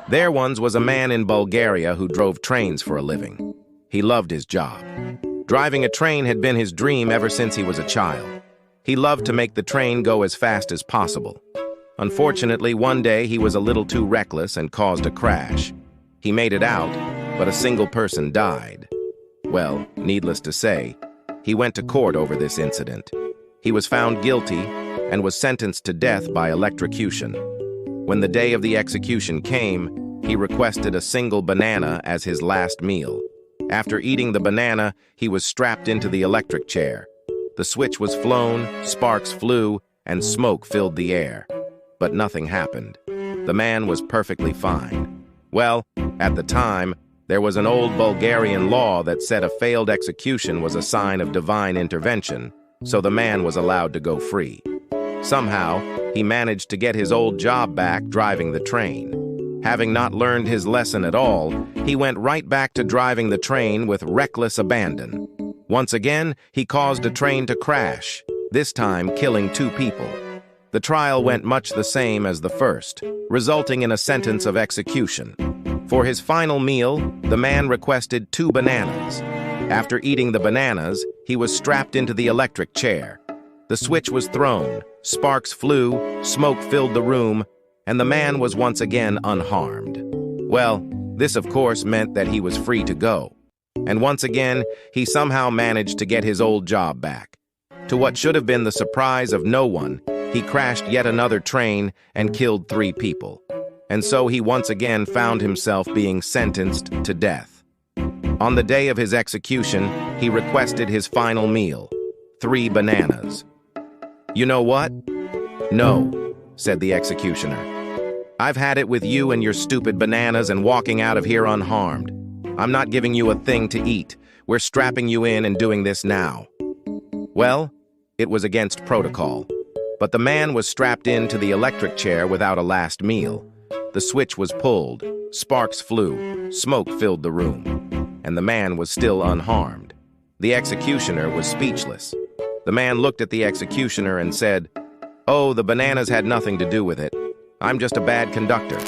There once was a man in Bulgaria who drove trains for a living. He loved his job. Driving a train had been his dream ever since he was a child. He loved to make the train go as fast as possible. Unfortunately, one day he was a little too reckless and caused a crash. He made it out, but a single person died. Well, needless to say, he went to court over this incident. He was found guilty and was sentenced to death by electrocution. When the day of the execution came, he requested a single banana as his last meal. After eating the banana, he was strapped into the electric chair. The switch was flown, sparks flew, and smoke filled the air. But nothing happened. The man was perfectly fine. Well, at the time, there was an old Bulgarian law that said a failed execution was a sign of divine intervention, so the man was allowed to go free. Somehow, he managed to get his old job back driving the train. Having not learned his lesson at all, he went right back to driving the train with reckless abandon. Once again, he caused a train to crash, this time killing 2 people. The trial went much the same as the first, resulting in a sentence of execution. For his final meal, the man requested 2 bananas. After eating the bananas, he was strapped into the electric chair. The switch was thrown, sparks flew, smoke filled the room, and the man was once again unharmed. Well, this of course meant that he was free to go. And once again, he somehow managed to get his old job back. To what should have been the surprise of no one, he crashed yet another train and killed 3 people. And so he once again found himself being sentenced to death. On the day of his execution, he requested his final meal, 3 bananas. "You know what?" "No," said the executioner. "I've had it with you and your stupid bananas and walking out of here unharmed. I'm not giving you a thing to eat. We're strapping you in and doing this now." Well, it was against protocol. But the man was strapped into the electric chair without a last meal. The switch was pulled, sparks flew, smoke filled the room, and the man was still unharmed. The executioner was speechless. The man looked at the executioner and said, "Oh, the bananas had nothing to do with it. I'm just a bad conductor."